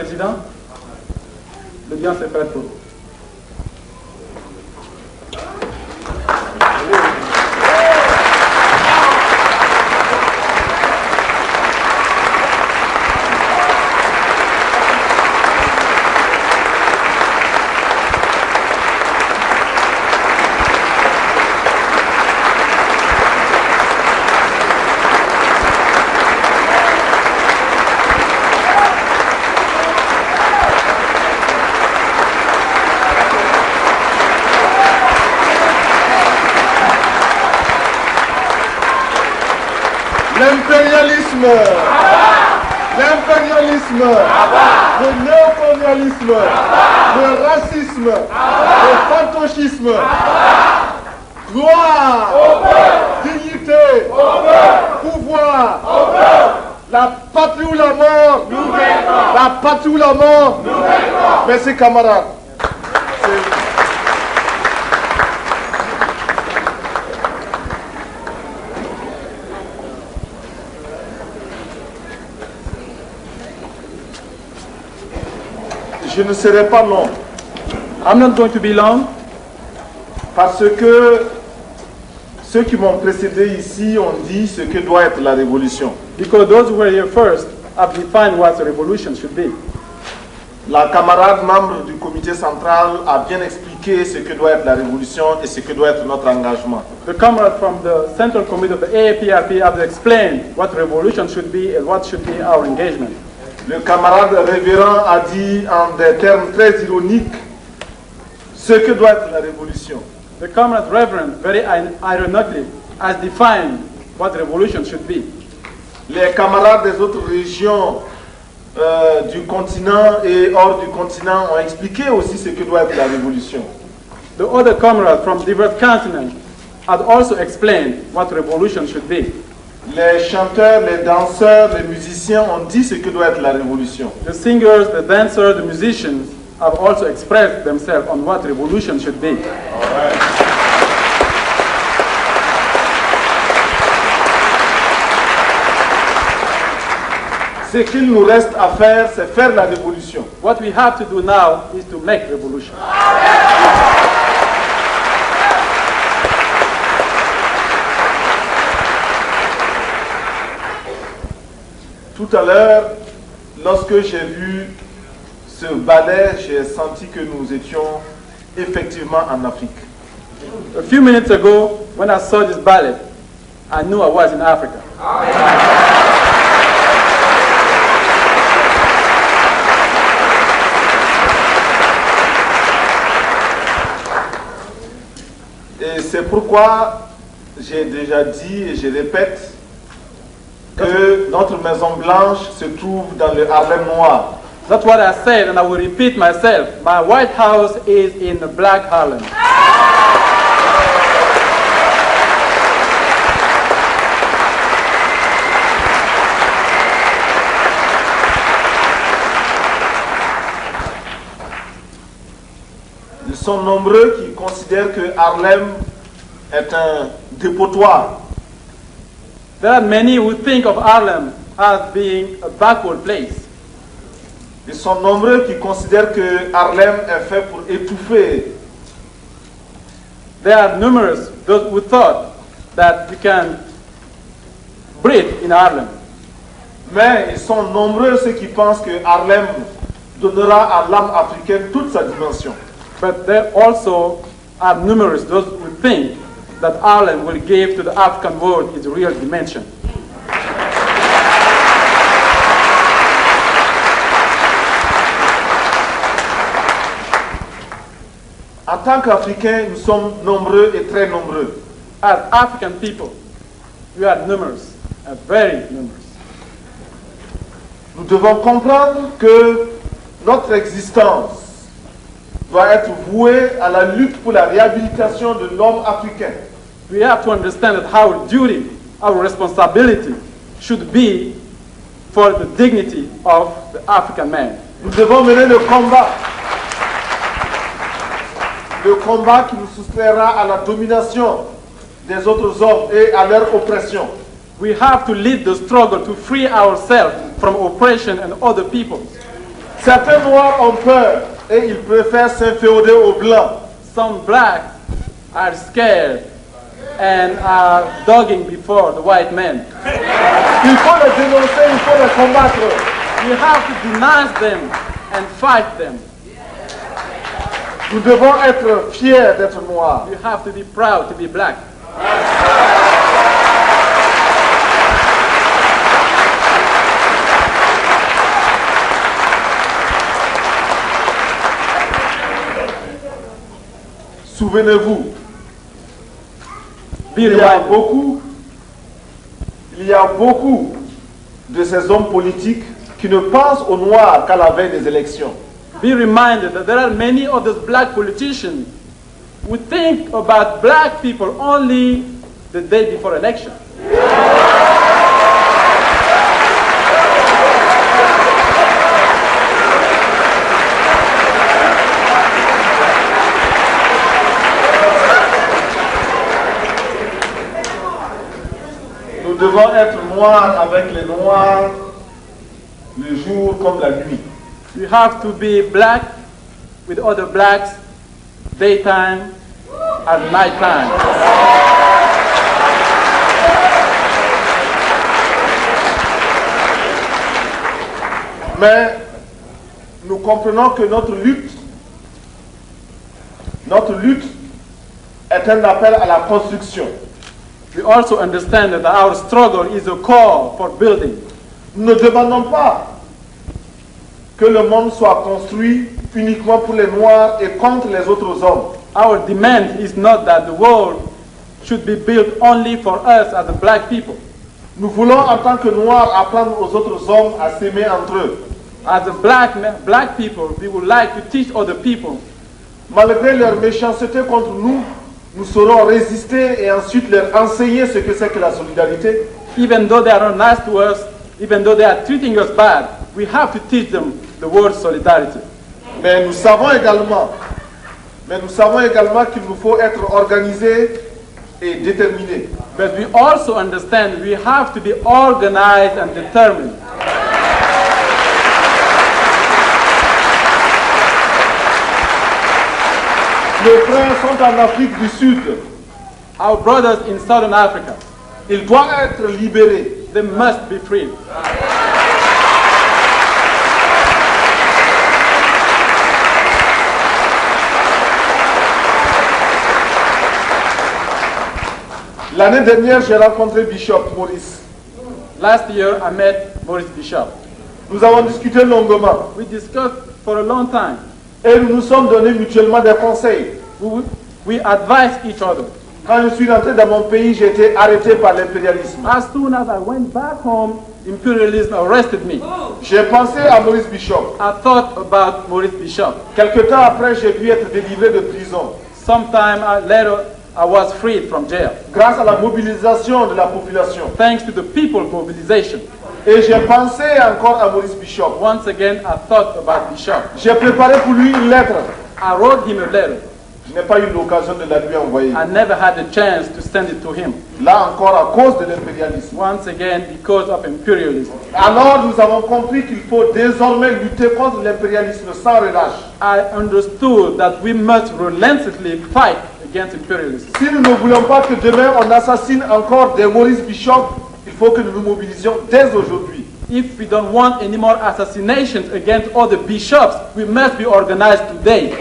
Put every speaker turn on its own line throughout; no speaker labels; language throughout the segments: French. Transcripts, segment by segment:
Président. L'audience est prête pour vous.
L'impérialisme, le néocolonialisme, le racisme, le fantocisme, gloire, dignité, pouvoir, la patrie ou la mort, la patrie ou la mort. Merci camarades. Je ne serai pas long.
I'm not going to be long.
Parce que ceux qui m'ont précédé ici ont dit ce que doit être la révolution.
Because those who were here first have defined what a revolution should be.
La camarade membre du comité central a bien expliqué ce que doit être la révolution et ce que doit être notre engagement.
The comrade from the Central Committee of the AAPRP have explained what revolution should be and what should be our engagement.
Le camarade révérend a dit en des termes très ironiques ce que doit être la révolution.
The comrade reverend, very ironically, has defined what revolution should be.
Les camarades des autres régions du continent et hors du continent ont expliqué aussi ce que doit être la révolution.
The other comrades from different continents have also explained what revolution should be.
Les chanteurs, les danseurs, les musiciens ont dit ce que doit être la révolution.
The singers, the dancers, the musicians have also expressed themselves on what revolution should be.
Ce qu'il nous reste à faire, c'est faire la révolution.
What we have to do now is to make revolution.
Tout à l'heure, lorsque j'ai vu ce ballet, j'ai senti que nous étions effectivement en Afrique.
A few minutes ago, when I saw this ballet, I knew I was in Africa.
Et c'est pourquoi j'ai déjà dit et je répète que notre Maison Blanche se trouve dans le Harlem noir.
That's what I said, and I will repeat myself. My White House is in the Black Harlem.
Ils sont nombreux qui considèrent que Harlem est un dépotoir.
There are many who think of Harlem as being a backward place.
Ils sont nombreux qui considèrent que Harlem est fait pour étouffer.
There are numerous those who thought that you can breathe in Harlem.
Mais ils sont nombreux ceux qui pensent que Harlem donnera à l'âme africaine toute sa dimension.
But there also are numerous those who think that Harlem will give to the African world its real dimension.
En tant qu'Africains, nous sommes nombreux et très nombreux.
As African people, we are numerous, and very numerous.
Nous devons comprendre que notre existence doit être vouée à la lutte pour la réhabilitation de l'homme africain.
We have to understand that our duty, our responsibility should be for the dignity of the African man.
Nous devons mener le combat qui nous soustraira à la domination des autres hommes et à leur oppression.
We have to lead the struggle to free ourselves from oppression and other peoples.
Certains noirs ont peur et ils préfèrent s'inféoder aux blancs.
Some blacks are scared and are dogging before the white men.
Il faut les dénoncer, il faut les combattre.
We have to denounce them and fight them.
Nous devons être fiers d'être noirs.
We have to be proud to be black.
Souvenez-vous,
Be
il y a
reminded.
beaucoup de ces hommes politiques qui ne pensent aux Noirs qu'à la veille des élections.
Be reminded that there are many of those black politicians who think about black people only the day before election.
Nous devons être noirs avec les noirs le jour comme la nuit.
We have to be black with other blacks, daytime and nighttime.
Mais nous comprenons que notre lutte est un appel à la construction.
We also understand that our struggle is a call for building.
Nous ne demandons pas que le monde soit construit uniquement pour les Noirs et contre les autres hommes.
Our demand is not that the world should be built only for us as the black people.
Nous voulons en tant que Noirs apprendre aux autres hommes à s'aimer entre eux.
As the black people, we would like to teach other people.
Malgré leur méchanceté contre nous, nous saurons résister et ensuite leur enseigner ce que c'est que la solidarité.
Even though they are not nice to us, even though they are treating us bad, we have to teach them the word solidarity.
Mais nous savons également qu'il nous faut être organisés et déterminés.
But we also understand we have to be organized and determined.
Nos frères sont en Afrique du Sud.
Our brothers in Southern Africa,
Ils doivent être libérés.
they must be free.
L'année dernière, j'ai rencontré Bishop Maurice.
Last year, I met Maurice Bishop.
Nous avons discuté longuement
We discussed for a long time.
et nous nous sommes donnés mutuellement des conseils.
We advised each other.
Quand je suis rentré dans mon pays, j'ai été arrêté par l'impérialisme.
As soon as I went back home, imperialism arrested me.
J'ai pensé à Maurice Bishop.
I thought about Maurice Bishop.
Quelque temps après, j'ai pu être délivré de prison
Sometime later, I was freed from jail,
grâce à la mobilisation de la population.
thanks to the people mobilization.
Et j'ai pensé encore à Maurice Bishop.
Once again, I thought about Bishop.
J'ai préparé pour lui une lettre.
I wrote him a letter.
Je n'ai pas eu l'occasion de la lui envoyer.
I never had the chance to send it to him.
Là encore à cause de l'impérialisme.
Once again, because of imperialism.
Alors nous avons compris qu'il faut désormais lutter contre l'impérialisme sans relâche.
I understood that we must relentlessly fight against imperialism.
Si nous ne voulons pas que demain on assassine encore des Maurice Bishop, il faut que nous nous mobilisions dès aujourd'hui.
If we don't want any more assassinations against other bishops, we must be organized today.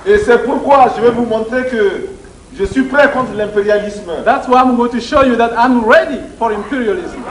Et c'est pourquoi je vais vous montrer que je suis prêt contre l'impérialisme.
That's why I'm going to show you that I'm ready for imperialism.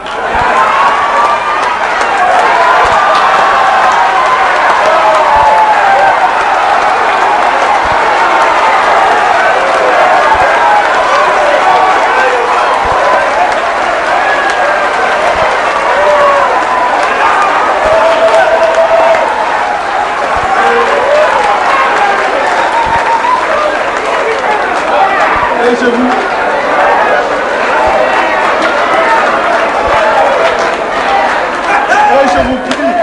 Et je vous... Et je vous prie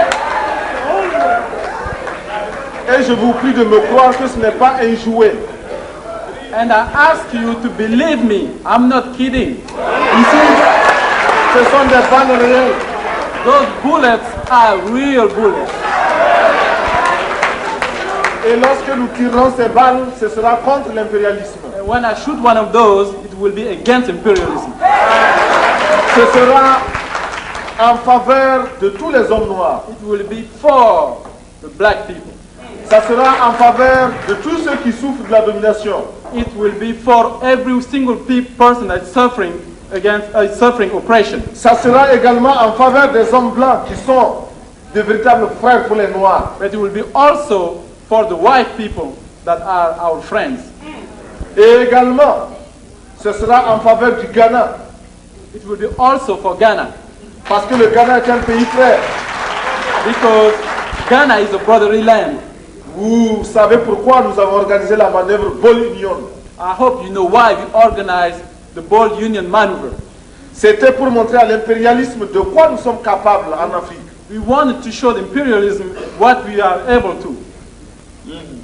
je vous prie de me croire que ce n'est pas un jouet.
And I ask you to believe me, I'm not kidding.
Ici, ce sont des balles réelles.
Those bullets are real bullets.
Et lorsque nous tirerons ces balles, ce sera contre l'impérialisme.
And when I shoot one of those, it will be against imperialism.
Ce sera en faveur de tous les hommes noirs.
It will be for the black people.
Ça sera en faveur de tous ceux qui souffrent de la domination.
It will be for every single person that's suffering suffering oppression.
Ça sera également en faveur des hommes blancs qui sont de véritables frères pour les noirs.
But it will be also for the white people that are our friends.
Et également, ce sera en faveur du Ghana.
It will be also for Ghana.
Parce que le Ghana est un pays frère.
Because Ghana is a brotherly land.
Vous savez pourquoi nous avons organisé la manœuvre Ball Union.
I hope you know why we organized the Bold Union maneuver.
C'était pour montrer à l'impérialisme de quoi nous sommes capables en Afrique.
We wanted to show the imperialism what we are able to.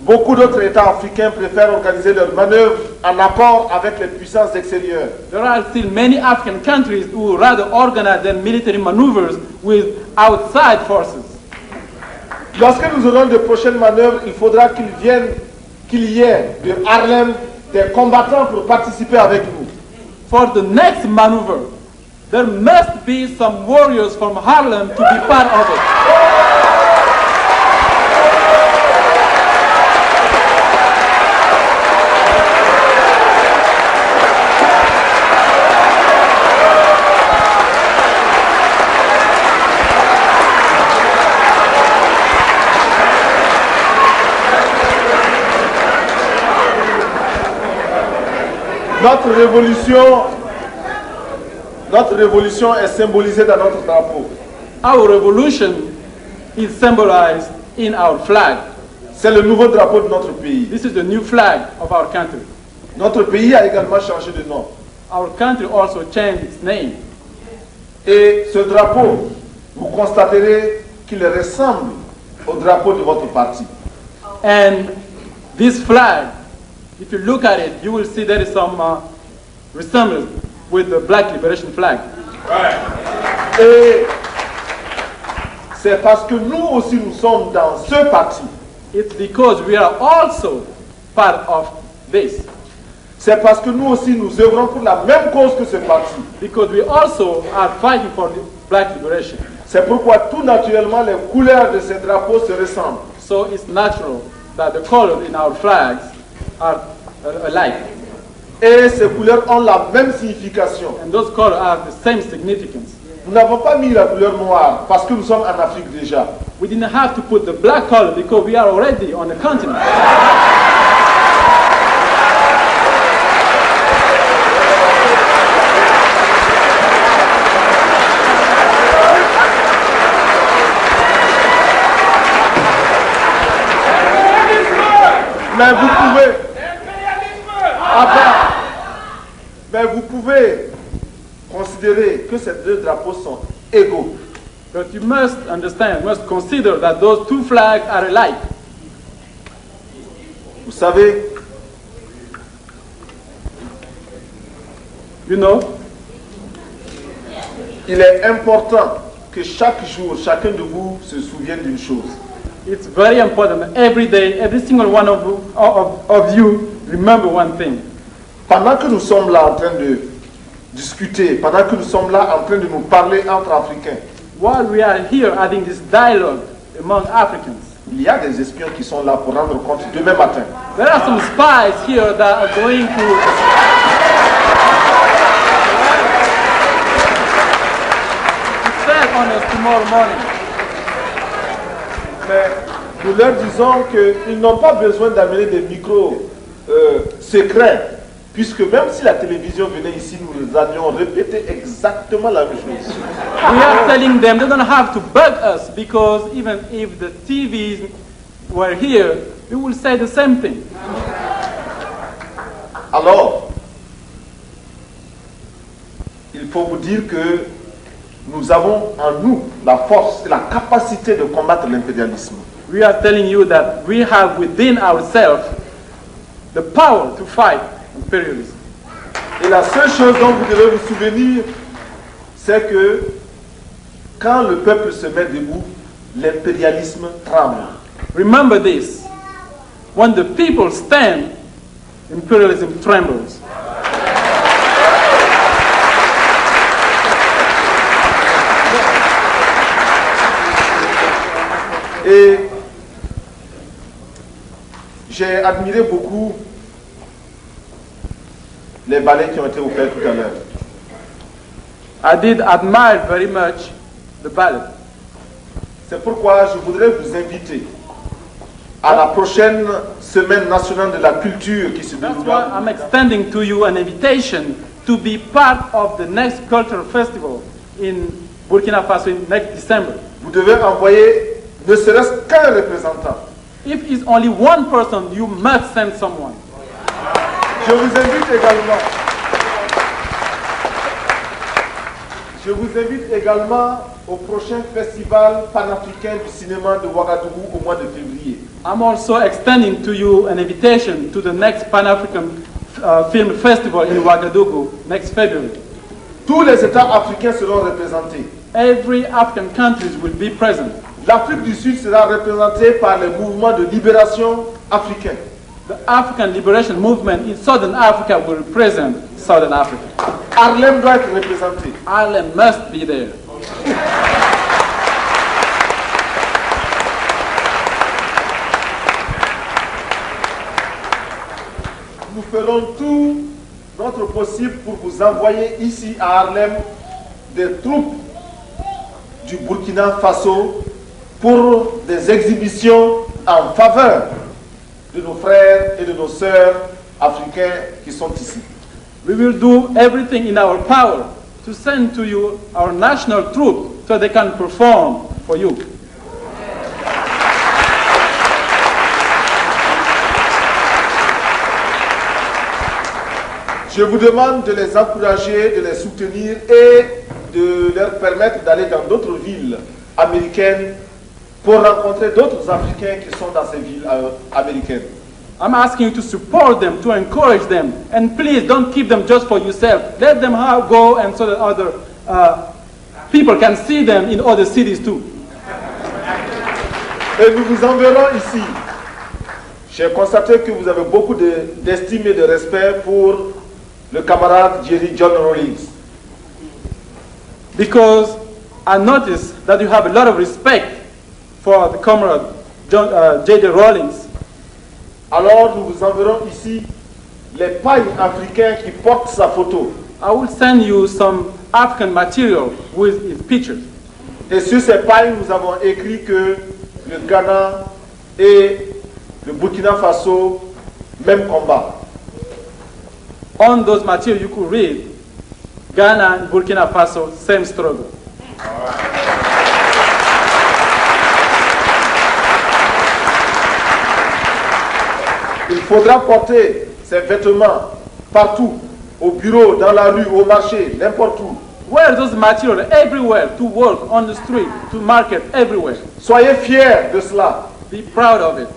Beaucoup d'autres États africains préfèrent organiser leurs manœuvres en accord avec les puissances extérieures.
There are still many African countries who rather organize their military maneuvers with outside forces.
Lorsque nous aurons de prochaines manœuvres, il faudra qu'il y ait de Harlem des combattants pour participer avec nous.
For the next maneuver, there must be some warriors from Harlem to be part of it.
Notre révolution est symbolisée dans notre drapeau.
Our revolution is symbolized in our flag.
C'est le nouveau drapeau de notre pays.
This is the new flag of our country.
Notre pays a également changé de nom.
Our country also changed its name.
Et ce drapeau, vous constaterez qu'il ressemble au drapeau de votre parti.
And this flag, if you look at it, you will see there is some resemblance with the Black Liberation flag.
Et c'est parce que nous aussi nous sommes dans ce parti.
It's because we are also part of this.
C'est parce que nous aussi nous œuvrons pour la même cause que ce parti.
Because we also are fighting for the Black Liberation.
C'est pourquoi tout naturellement les couleurs de ces drapeaux se ressemblent.
So it's natural that the colors in our flags are alike.
Et ces couleurs ont la même signification.
And those colors have the same significance.
Nous n'avons pas mis la couleur noire parce que nous sommes en Afrique déjà.
We didn't have to put the black color because we are already on the continent.
Mais vous pouvez considérer que ces deux drapeaux sont égaux.
But you must understand, you must consider that those two flags are alike.
Vous savez,
You know,
il est important que chaque jour, chacun de vous se souvienne d'une chose.
it's very important that every day, every single one of you remember one thing.
Pendant que nous sommes là en train de discuter, pendant que nous sommes là en train de nous parler entre Africains,
While we are here having this dialogue among Africans,
il y a des espions qui sont là pour rendre compte demain matin.
there are some spies here that are going to tell on us tomorrow morning.
Mais nous leur disons qu'ils n'ont pas besoin d'amener des micros secrets, puisque même si la télévision venait ici, nous allions répéter exactement la même chose.
We are telling them they don't have to bug us because even if the TVs were here, we will say the same thing.
Alors, il faut vous dire que nous avons en nous la force et la capacité de combattre l'impérialisme.
we are telling you that we have within ourselves the power to fight imperialism.
Et la seule chose dont vous devez vous souvenir, c'est que quand le peuple se met debout, l'impérialisme tremble.
Remember this. When the people stand, imperialism trembles.
Et j'ai admiré beaucoup les ballets qui ont été offerts tout à l'heure.
I did admire very much the ballet.
C'est pourquoi je voudrais vous inviter à la prochaine semaine nationale de la culture qui se
That's why
déroulera.
I'm extending to you an invitation to be part of the next cultural festival in Burkina Faso in next December.
Vous devez envoyer ne serait-ce qu'un représentant.
If it's only one person, you must send someone.
Je vous invite également au prochain festival panafricain du cinéma de Ouagadougou au mois de février.
I'm also extending to you an invitation to the next Pan-African Film Festival in Ouagadougou next February.
Tous les États africains seront représentés.
Every African country will be present.
L'Afrique du Sud sera représentée par les mouvements de libération africains.
The African Liberation Movement in Southern Africa will represent Southern Africa.
Harlem doit être représenté.
Ireland must be there.
Nous ferons tout notre possible pour vous envoyer ici à Harlem des troupes du Burkina Faso pour des exhibitions en faveur de nos frères et de nos sœurs africains qui sont ici.
We will do everything in our power to send to you our national troops so they can perform for you.
Je vous demande de les encourager, de les soutenir et de leur permettre d'aller dans d'autres villes américaines pour rencontrer d'autres Africains qui sont dans ces villes américaines.
I'm asking you to support them, to encourage them, and please don't keep them just for yourself. Let them go and so that other people can see them in other cities too.
Et nous vous enverrons ici. J'ai constaté que vous avez beaucoup d'estime et de respect pour le camarade Jerry John Rawlings.
Because I noticed that you have a lot of respect for the comrade J.D. Rawlings.
Alors nous vous enverrons ici les pailles africains qui portent sa photo.
I will send you some African material with his pictures.
Et sur ces pailles, nous avons écrit que le Ghana et le Burkina Faso, même combat.
On those materials you could read, Ghana and Burkina Faso, same struggle.
Il faudra porter ces vêtements partout, au bureau, dans la rue, au marché, n'importe où.
Wear those materials everywhere, to work, on the street, to market, everywhere.
Soyez fiers de cela.
Be proud of it.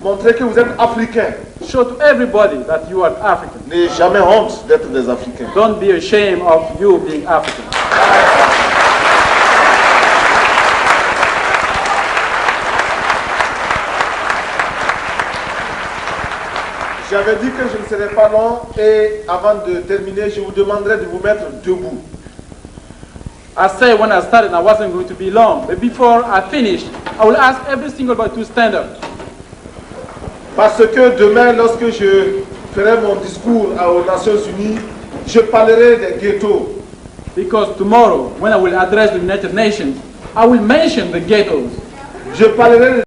Montrez que vous êtes africains.
Show to everybody that you are African.
N'ayez jamais honte d'être des Africains.
Don't be ashamed of you being African.
J'avais dit que je ne serais pas long et avant de terminer, je vous demanderai de vous mettre debout.
I said when I started I wasn't going to be long, but before I finish, I will ask every single body to stand up.
Parce que demain, lorsque je ferai mon discours aux Nations Unies, je parlerai des ghettos.
Because tomorrow, when I will address the United Nations, I will mention the ghettos.
Je parlerai